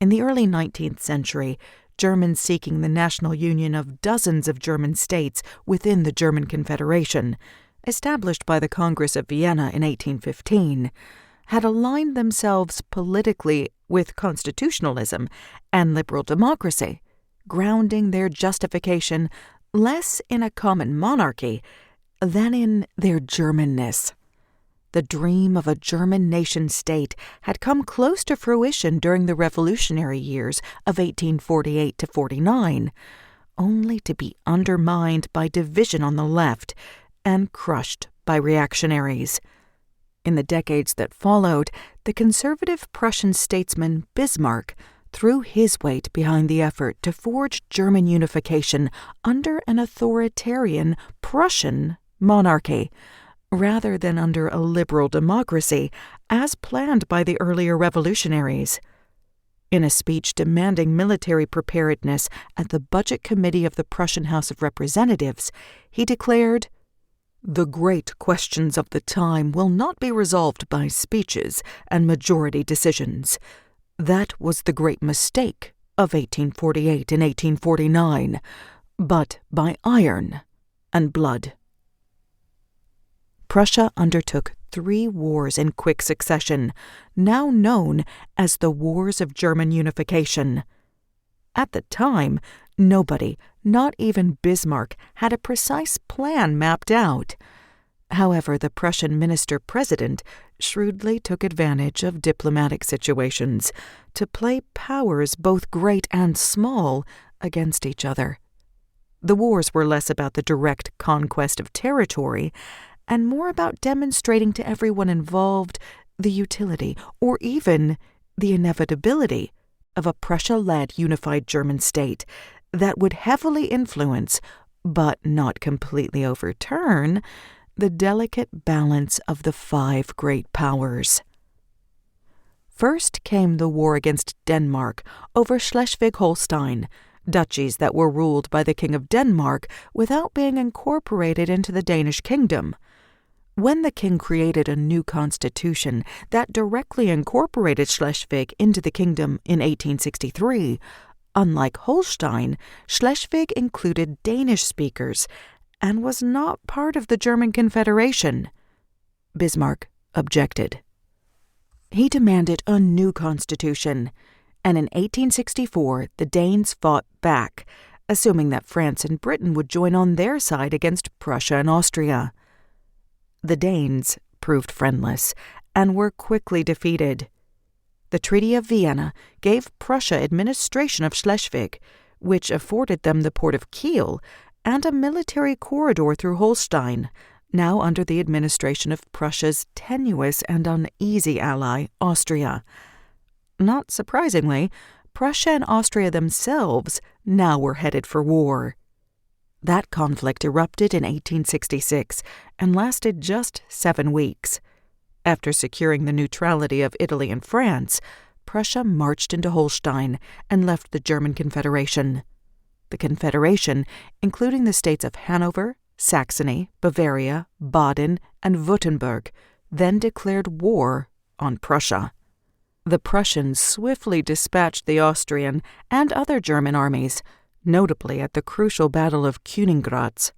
In the early 19th century, Germans seeking the national union of dozens of German states within the German Confederation, established by the Congress of Vienna in 1815, had aligned themselves politically with constitutionalism and liberal democracy, grounding their justification less in a common monarchy than in their Germanness. The dream of a German nation-state had come close to fruition during the revolutionary years of 1848 to 49, only to be undermined by division on the left and crushed by reactionaries. In the decades that followed, the conservative Prussian statesman Bismarck threw his weight behind the effort to forge German unification under an authoritarian Prussian monarchy, rather than under a liberal democracy, as planned by the earlier revolutionaries. In a speech demanding military preparedness at the Budget Committee of the Prussian House of Representatives, he declared, "The great questions of the time will not be resolved by speeches and majority decisions. That was the great mistake of 1848 and 1849, but by iron and blood." Prussia undertook 3 wars in quick succession, now known as the Wars of German Unification. At the time, nobody, not even Bismarck, had a precise plan mapped out. However, the Prussian minister-president shrewdly took advantage of diplomatic situations to play powers both great and small against each other. The wars were less about the direct conquest of territory and more about demonstrating to everyone involved the utility, or even the inevitability, of a Prussia-led unified German state that would heavily influence, but not completely overturn, the delicate balance of the 5 great powers. First came the war against Denmark over Schleswig-Holstein, duchies that were ruled by the King of Denmark without being incorporated into the Danish kingdom. When the king created a new constitution that directly incorporated Schleswig into the kingdom in 1863, unlike Holstein, Schleswig included Danish speakers and was not part of the German Confederation. Bismarck objected. He demanded a new constitution, and in 1864 the Danes fought back, assuming that France and Britain would join on their side against Prussia and Austria. The Danes proved friendless and were quickly defeated. The Treaty of Vienna gave Prussia administration of Schleswig, which afforded them the port of Kiel and a military corridor through Holstein, now under the administration of Prussia's tenuous and uneasy ally, Austria. Not surprisingly, Prussia and Austria themselves now were headed for war. That conflict erupted in 1866 and lasted just 7 weeks. After securing the neutrality of Italy and France, Prussia marched into Holstein and left the German Confederation. The Confederation, including the states of Hanover, Saxony, Bavaria, Baden, and Württemberg, then declared war on Prussia. The Prussians swiftly dispatched the Austrian and other German armies, notably at the crucial Battle of Königgrätz.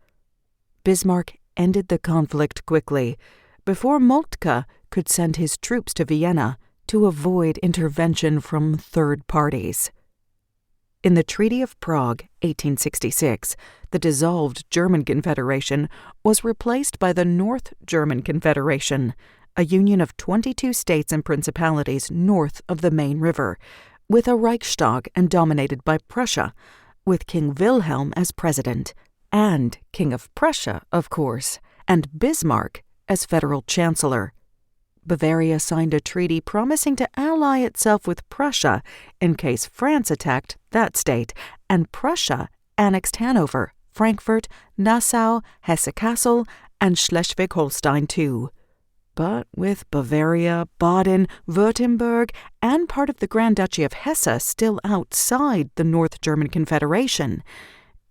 Bismarck ended the conflict quickly, before Moltke could send his troops to Vienna to avoid intervention from third parties. In the Treaty of Prague, 1866, the dissolved German Confederation was replaced by the North German Confederation, a union of 22 states and principalities north of the Main River, with a Reichstag and dominated by Prussia, with King Wilhelm as president, and King of Prussia, of course, and Bismarck as federal chancellor. Bavaria signed a treaty promising to ally itself with Prussia in case France attacked that state, and Prussia annexed Hanover, Frankfurt, Nassau, Hesse-Kassel, and Schleswig-Holstein too. But with Bavaria, Baden, Württemberg, and part of the Grand Duchy of Hesse still outside the North German Confederation,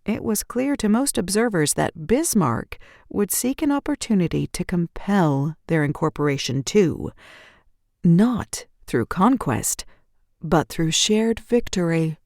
it was clear to most observers that Bismarck would seek an opportunity to compel their incorporation too, not through conquest, but through shared victory.